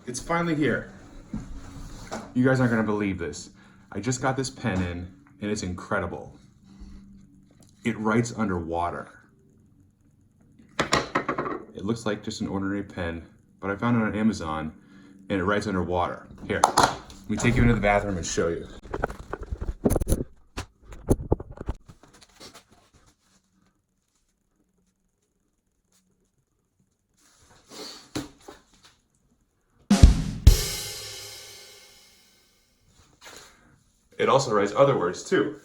It's finally here. You guys aren't gonna believe this. I just got this pen in and it's incredible. It writes underwater. It looks like just an ordinary pen, but I found it on Amazon and it writes underwater. Here, let me take you into the bathroom and show you. It also writes other words too.